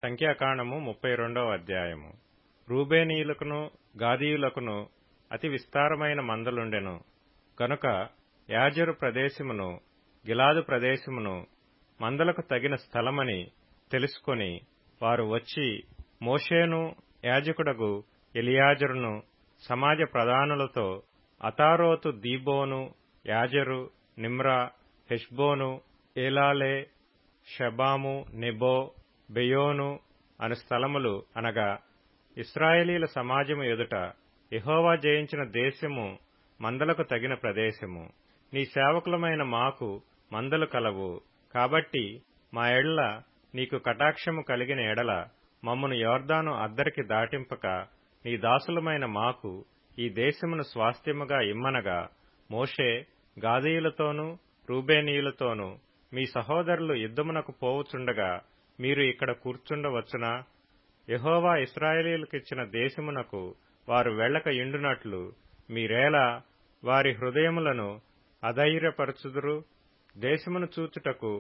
సంఖ్యాకాండము 32వ అధ్యాయము. రూబేనీయులకును గాదీయులకును అతి విస్తారమైన మందలుండెను గనుక యాజెరు ప్రదేశమును గిలాదు ప్రదేశమును మందలకు తగిన స్థలమని తెలుసుకొని వారు వచ్చి మోషేను యాజకుడగు ఎలియాజరును సమాజ ప్రధానులతో అతారోతు దీబోను యాజెరు నిమ్రా హెష్బోను ఏలాలే షబాము నెబో బెయోను అను స్థలములు అనగా ఇశ్రాయేలీల సమాజము ఎదుట యెహోవా జయించిన దేశము మందలకు తగిన ప్రదేశము. నీ సేవకులమైన మాకు మందలు కలవు కాబట్టి మా ఎడల నీకు కటాక్షము కలిగిన ఎడల మమ్మను యొర్దాను అద్దరికి దాటింపక నీ దాసులమైన మాకు ఈ దేశమును స్వాస్థ్యముగా ఇమ్మనగా మోషే గాదీయులతోనూ రూబేనీయులతోనూ మీ సహోదరులు యుద్ధమునకు పోవుచుండగా మీరు ఇక్కడ కూర్చుండవచ్చునా? యెహోవా ఇశ్రాయేలీయులకిచ్చిన దేశమునకు వారు వెళ్ళక యుండునట్లు మీరేలా వారి హృదయములను అధైర్యపరచుదురు? దేశమును చూచుటకు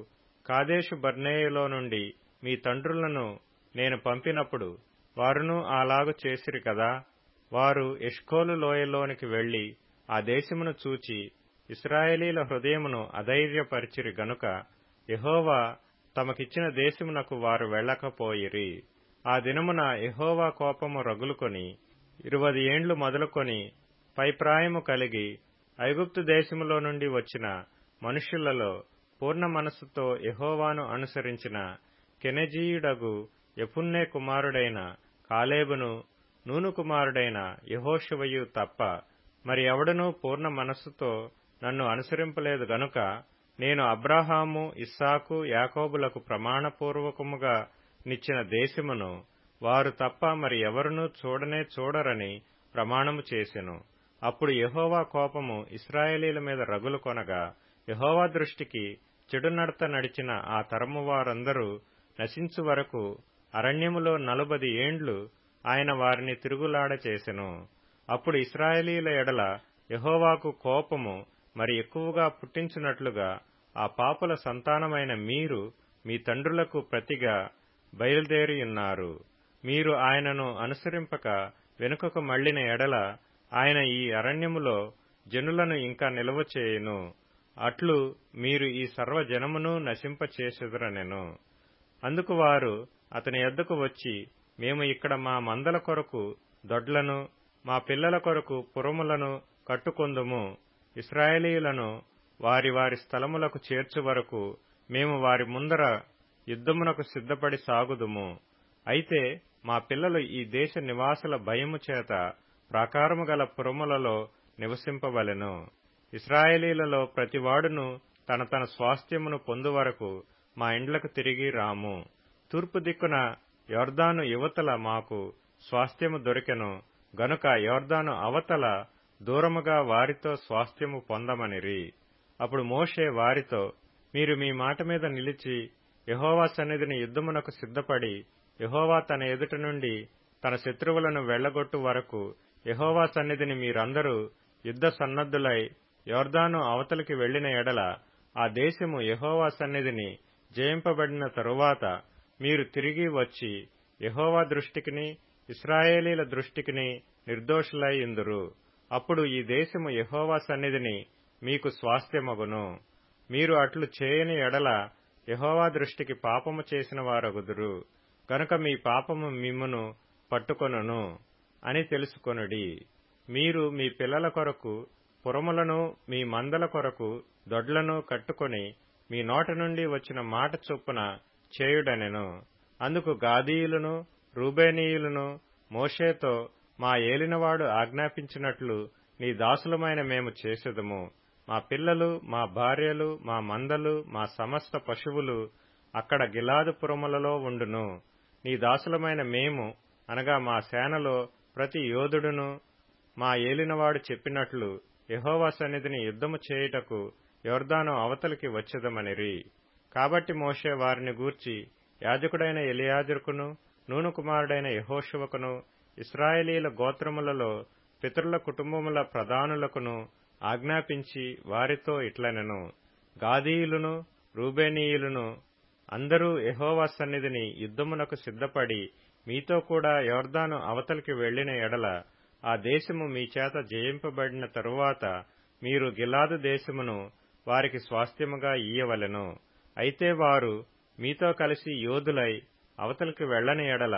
కాదేషు బర్నేయలో నుండి మీ తండ్రులను నేను పంపినప్పుడు వారును అలాగు చేసిరి కదా. వారు ఎష్కోలు లోయలోనికి వెళ్లి ఆ దేశమును చూచి ఇశ్రాయేలీల హృదయమును అధైర్యపరిచిరి గనుక యెహోవా తమకిచ్చిన దేశమునకు వారు వెళ్ళకపోయిరి. ఆ దినమున యెహోవా కోపము రగులుకొని 20 ఏండ్లు మొదలుకొని పైప్రాయము కలిగి ఐగుప్తు దేశములో నుండి వచ్చిన మనుష్యులలో పూర్ణ మనస్సుతో యెహోవాను అనుసరించిన కెనెజీయుడగు యెఫున్నె కుమారుడైన కాలేబును నూను కుమారుడైన యెహోషువయు తప్ప మరి ఎవడనూ పూర్ణ మనస్సుతో నన్ను అనుసరింపలేదు గనుక నేను అబ్రాహాము ఇస్సాకు యాకోబులకు ప్రమాణపూర్వకముగా నిచ్చిన దేశమును వారు తప్ప మరి ఎవరునూ చూడనే చూడరని ప్రమాణము చేసెను. అప్పుడు యెహోవా కోపము ఇశ్రాయేలీల మీద రగులు కొనగా యెహోవా దృష్టికి చెడు నడత నడిచిన ఆ తరము వారందరూ నశించు వరకు అరణ్యములో 40 ఏండ్లు ఆయన వారిని తిరుగులాడ చేసెను. అప్పుడు ఇశ్రాయేలీల ఎడల యెహోవాకు కోపము మరి ఎక్కువగా పుట్టించున్నట్లుగా ఆ పాపుల సంతానమైన మీరు మీ తండ్రులకు ప్రతిగా బయలుదేరియున్నారు. మీరు ఆయనను అనుసరింపక వెనుకకు మళ్లిన ఎడల ఆయన ఈ అరణ్యములో జనులను ఇంకా నిలువ చేయును. అట్లు మీరు ఈ సర్వజనమును నశింపచేసెదరనెను. అందుకు వారు అతని యొద్దకు వచ్చి, మేము ఇక్కడ మా మందల కొరకు దొడ్లను మా పిల్లల కొరకు పురములను కట్టుకొందుము. ఇశ్రాయేలీయులను వారి వారి స్థలములకు చేర్చు వరకు మేము వారి ముందర యుద్ధమునకు సిద్ధపడి సాగుదుము. అయితే మా పిల్లలు ఈ దేశ నివాసుల భయము చేత ప్రాకారము గల పురములలో నివసింపవలెను. ఇశ్రాయేలీలలో ప్రతివాడును తన తన స్వాస్థ్యమును పొందు వరకు మా ఇండ్లకు తిరిగి రాము. తూర్పు దిక్కున యొర్దాను యువతల మాకు స్వాస్థ్యము దొరికెను గనుక యొర్దాను అవతల దూరముగా వారితో స్వాస్థ్యము పొందమనిరి. అప్పుడు మోషే వారితో, మీరు మీ మాట మీద నిలిచి యెహోవా సన్నిధిని యుద్ధమునకు సిద్ధపడి యెహోవా తన ఎదుట నుండి తన శత్రువులను వెళ్లగొట్టు వరకు యెహోవా సన్నిధిని మీరందరూ యుద్ధ సన్నద్ధులై యొర్దాను అవతలికి వెళ్లిన ఎడల ఆ దేశము యెహోవా సన్నిధిని జయింపబడిన తరువాత మీరు తిరిగి వచ్చి యెహోవా దృష్టికిని ఇశ్రాయేలీల దృష్టికిని నిర్దోషులై యుందురు. అప్పుడు ఈ దేశము యెహోవా సన్నిధిని మీకు స్వాస్థ్యమగును. మీరు అట్లు చేయని ఎడల యెహోవా దృష్టికి పాపము చేసిన వారగుదురు గనుక మీ పాపము మిమ్మును పట్టుకొనును అని తెలుసుకొనుడి. మీరు మీ పిల్లల కొరకు పురములను మీ మందల కొరకు దొడ్లను కట్టుకొని మీ నోట నుండి వచ్చిన మాట చొప్పున చేయుడనెను. అందుకు గాదీయులను రూబేనీయులను మోషేతో, మా ఏలినవాడు ఆజ్ఞాపించినట్లు నీ దాసులమైన మేము చేసెదము. మా పిల్లలు మా భార్యలు మా మందలు మా సమస్త పశువులు అక్కడ గిలాదు పురములలో ఉండును. నీ దాసులమైన మేము అనగా మా సేనలో ప్రతి యోధుడును మా ఏలినవాడు చెప్పినట్లు యెహోవా సన్నిధిని యుద్ధము చేయుటకు యొర్దాను అవతలికి వచ్చెదమనిరి. కాబట్టి మోషే వారిని గూర్చి యాజకుడైన ఎలియాజరుకును నూను కుమారుడైన యెహోషువకును ఇశ్రాయేలీల గోత్రములలో పితరుల కుటుంబముల ప్రధానులకును ఆజ్ఞాపించి వారితో ఇట్లనెను, గాదీయులను రూబేనీయులను అందరూ యెహోవా సన్నిధిని యుద్ధమునకు సిద్ధపడి మీతో కూడా యొర్దాను అవతలికి వెళ్లిన ఎడల ఆ దేశము మీ చేత జయింపబడిన తరువాత మీరు గిలాదు దేశమును వారికి స్వాస్థ్యముగా ఇయ్యవలెను. అయితే వారు మీతో కలిసి యోధులై అవతలికి వెళ్లని ఎడల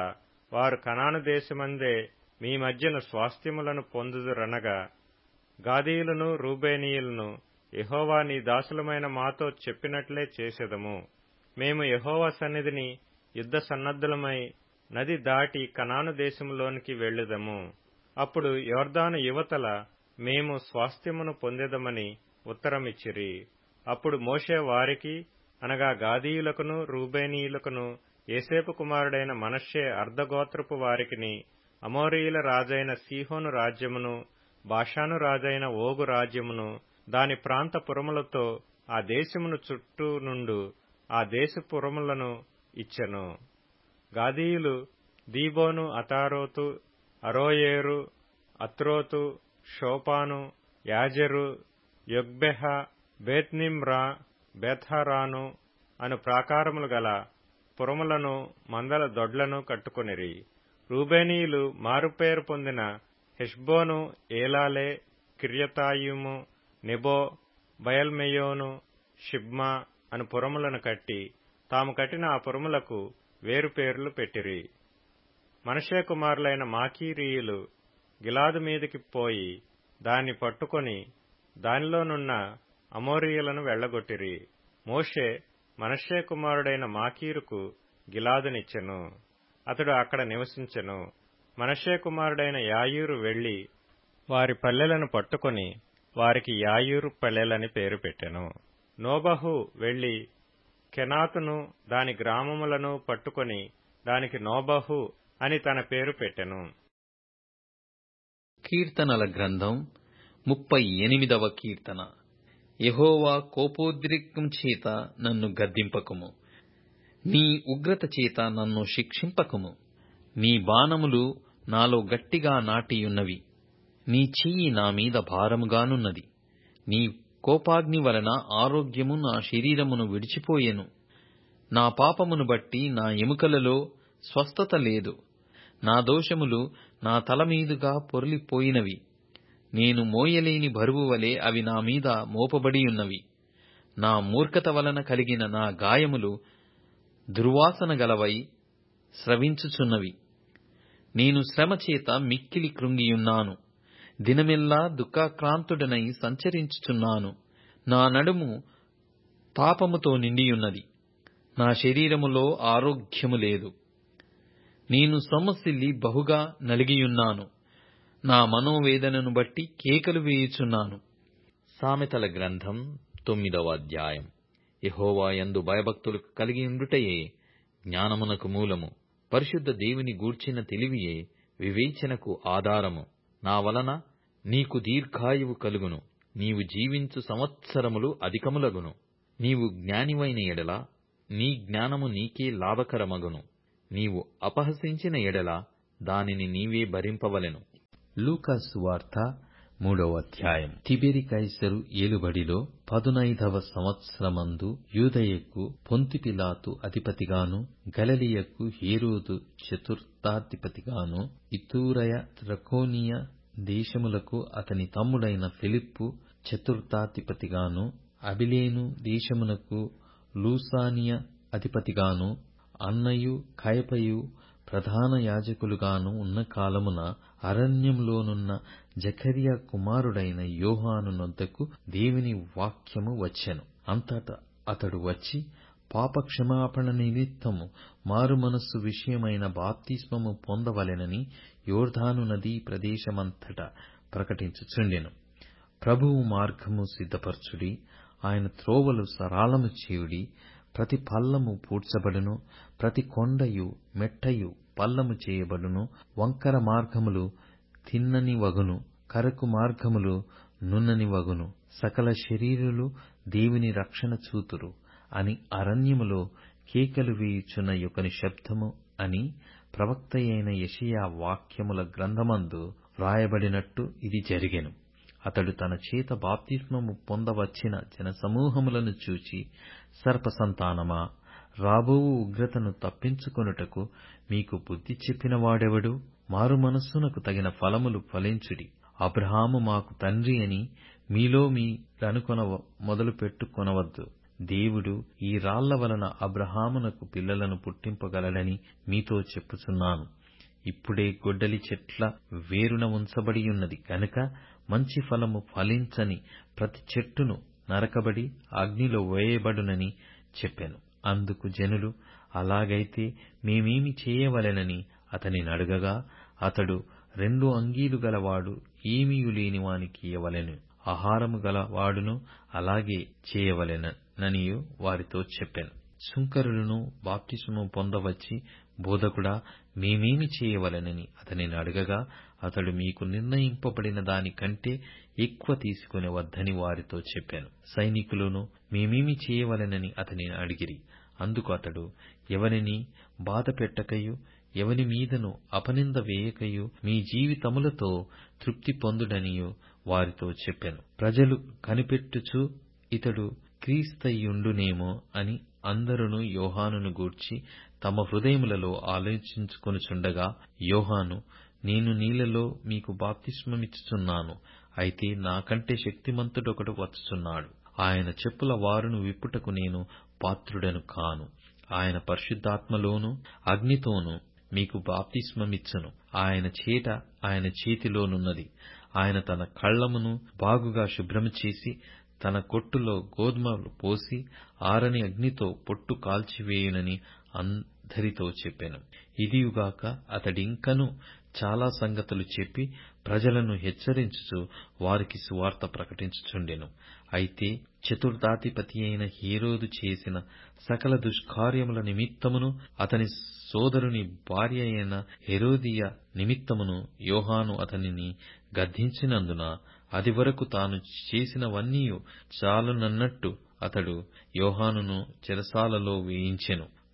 వారు కనాను దేశమందే మీ మధ్యను స్వాస్థ్యములను పొందుదురనగా, గాదీయులను రూబేనీయులను యెహోవా నీ దాసులమైన మాతో చెప్పినట్లే చేసెదము. మేము యెహోవా సన్నిధిని యుద్ధ సన్నద్ధులమై నది దాటి కనాను దేశములోనికి వెళ్ళుదము. అప్పుడు యొర్దాను యువతల మేము స్వాస్థ్యమును పొందెదమని ఉత్తరమిచ్చిరి. అప్పుడు మోషే వారికి, అనగా గాదీయులకును రూబేనీయులకును యోసేపు కుమారుడైన మనష్షే అర్ధగోత్రపు వారికిని అమోరీయుల రాజైన సీహోను రాజ్యమును, బాషాను రాజైన ఓగు రాజ్యమును దాని ప్రాంత పురములతో ఆ దేశమును చుట్టూ నుండు ఆ దేశ పురములను ఇచ్చెను. గాదీయులు దీబోను, అతారోతు, అరోయేరు, అత్రోతు, షోపాను, యాజెరు, యొగ్బెహ, బేత్నిమ్రా, బేత్హారాను అను ప్రాకారములు గల పురములను మందల దొడ్లను కట్టుకొనిరి. రూబేనీయులు మారుపేరు పొందిన హెష్బోను, ఏలాలే, కిర్యతాయిము, నెబో, బయల్మెయోను, షిబ్మా అను పురములను కట్టి తాము కట్టిన ఆ పురములకు వేరు పేర్లు పెట్టిరి. మనష్షే కుమారులైన మాకీరీయులు గిలాదు మీదికి పోయి దాన్ని పట్టుకొని దానిలోనున్న అమోరీయులను వెళ్లగొట్టిరి. మోషే మనష్షే కుమారుడైన మాకీరుకు గిలాదునిచ్చెను. అతడు అక్కడ నివసించెను. మనష్షే కుమారుడైన యాయీరు వెళ్లి వారి పల్లెలను పట్టుకొని వారికి యాయీరు పల్లెలని పేరు పెట్టెను. నోబహు వెళ్లి కెనాతును దాని గ్రామములను పట్టుకొని దానికి నోబహు అని తన పేరు పెట్టెను. కీర్తనల గ్రంథం 38వ కీర్తన. యెహోవా కోపోద్రేకం చేత నన్ను గద్దింపకుము, నీ ఉగ్రత చేత నన్ను శిక్షింపకుము. నీ బాణములు నాలో గట్టిగా నాటియున్నవి, నీ చెయ్యి నా మీద భారముగానున్నది. నీ కోపాగ్ని వలన ఆరోగ్యము నా శరీరమును విడిచిపోయెను. నా పాపమును బట్టి నా ఎముకలలో స్వస్థత లేదు. నా దోషములు నా తల మీదుగా పొర్లిపోయినవి. నేను మోయలేని బరువు వలె అవి నా మీద మోపబడియున్నవి. నా మూర్ఖత వలన కలిగిన నా గాయములు దుర్వాసన గలవై స్రవించుచున్నవి. నేను శ్రమ చేత మిక్కిలి కృంగియున్నాను. దినమెల్లా దుఃఖాక్రాంతుడనై సంచరించుచున్నాను. నా నడుము తాపముతో నిండియున్నది. నా శరీరములో ఆరోగ్యము లేదు. నేను సొమ్మసిల్లి బహుగా నలిగియున్నాను. నా మనోవేదనను బట్టి కేకలు వేయుచున్నాను. సామెతల గ్రంథం 9వ అధ్యాయం. యెహోవా యందు భయభక్తులు కలిగి ఉండుటయే జ్ఞానమునకు మూలము. పరిశుద్ధ దేవుని గూర్చిన తెలివియే వివేచనకు ఆధారము. నా వలన నీకు దీర్ఘాయువు కలుగును. నీవు జీవించు సంవత్సరములు అధికములగును. నీవు జ్ఞానివైన ఎడల నీ జ్ఞానము నీకే లాభకరమగును. నీవు అపహసించిన ఎడల దానిని నీవే భరింపవలెను. లూకా సువార్త 3వ అధ్యాయం. తిబెరి కైసరు ఏలుబడిలో 15వ సంవత్సరమందు యూదయకు పొంతి పిలాతు అధిపతిగాను, గలిలయకు హేరోదు చతుర్థాధిపతిగాను, ఇతూరయ త్రకోనియ దేశములకు అతని తమ్ముడైన ఫిలిప్పు చతుర్థాధిపతిగాను, అబిలేను దేశమునకు లూసానియ అధిపతిగాను, అన్నయు కయపయు ప్రధాన యాజకులుగాను ఉన్న కాలమున అరణ్యంలోనున్న జకర్యా కుమారుడైన యోహాను నొద్దకు దేవుని వాక్యము వచ్చెను. అంతటా అతడు వచ్చి పాపక్షమాపణ నిమిత్తము మారుమనస్సు విషయమైన బాప్తిస్మము పొందవలెనని యోర్దాను నదీ ప్రదేశమంతటా ప్రకటించుచుండెను. ప్రభువు మార్గము సిద్ధపరచుడి, ఆయన త్రోవలు సరళము చేయుడి. ప్రతి పల్లము పూడ్చబడును, ప్రతి కొండయు మెట్టయు పల్లము చేయబడును. వంకర మార్గములు తిన్నని వగును, కరకు మార్గములు నున్నని వగును. సకల శరీరులు దేవుని రక్షణ చూతురు అని అరణ్యములో కేకలు వేయుచున్న యొకని శబ్దము అని ప్రవక్తయైన యెషయా వాక్యముల గ్రంథమందు వ్రాయబడినట్టు ఇది జరిగెను. అతడు తన చేత బాప్తిస్మము పొందవచ్చిన జనసమూహములను చూచి, సర్పసంతానమా, రాబోవు ఉగ్రతను తప్పించుకొనుటకు మీకు బుద్ధి చెప్పిన వాడెవడు? మారు మనస్సునకు తగిన ఫలములు ఫలించుడి. అబ్రహాము మాకు తండ్రి అని మీలో మీరనుకొన మొదలుపెట్టుకొనవద్దు. దేవుడు ఈ రాళ్ల వలన అబ్రహామునకు పిల్లలను పుట్టింపగలడని మీతో చెప్పుచున్నాను. ఇప్పుడే గొడ్డలి చెట్ల వేరున ఉంచబడియున్నది గనుక మంచి ఫలము ఫలించని ప్రతి చెట్టును నరకబడి అగ్నిలో వేయబడునని చెప్పెను. అందుకు జనులు, అలాగైతే మేమేమి చేయవలెనని అతనిని అడగగా, అతడు 2 అంగీలు గలవాడు ఏమీయు లేని వానికి ఇయ్యవలెను, ఆహారము గలవాడును అలాగే చేయవలెననియు వారితో చెప్పెను. సుంకరులను బాప్తిస్మము పొందవచ్చి, బోధకుడా, మేమేమి చేయవలెనని అతనిని అడగగా, అతడు మీకు నిర్ణయింపబడిన దానికంటే ఎక్కువ తీసుకుని వద్దని వారితో చెప్పెను. సైనికులను మేమేమి చేయవలెనని అతనిని అడిగిరి. అందుకు అతడు, ఎవరిని బాధ పెట్టకయు ఎవని మీదను అపనింద వేయకయు మీ జీవితములతో తృప్తి పొందుడనియు వారితో చెప్పెను. ప్రజలు కనిపెట్టుచు ఇతడు క్రీస్తయుండునేమో అని అందరును యోహానును గూర్చి తమ హృదయములలో ఆలోచించుకొనుచుండగా, యోహాను, నేను నీళ్లలో మీకు బాప్తిస్మమిచ్చుచున్నాను, అయితే నాకంటే శక్తిమంతుడొకడు వచ్చుచున్నాడు. ఆయన చెప్పుల వారును విప్పుటకు నేను పాత్రుడను కాను. ఆయన పరిశుద్ధాత్మలోను అగ్నితోనూ మీకు బాప్తిస్మమిచ్చును. ఆయన చేట ఆయన చేతిలోనున్నది. ఆయన తన కళ్ళమును బాగుగా శుభ్రము చేసి తన కొట్టులో గోదుమలు పోసి ఆరని అగ్నితో పొట్టు కాల్చివేయునని అందరితో చెప్పెను. ఇదియుగాక అతడింకను చాలా సంగతులు చెప్పి ప్రజలను హెచ్చరించుచు వారికి సువార్త ప్రకటించుచుండెను. అయితే చతుర్థాధిపతి అయిన హేరోదు చేసిన సకల దుష్కార్యముల నిమిత్తమును అతని సోదరుని భార్య అయిన హెరోదియ నిమిత్తమును యోహాను అతనిని గద్దించినందున అది వరకు తాను చేసినవన్నీయు చాలునన్నట్టు అతడు యోహానును చెరసాలలో వేయించెను.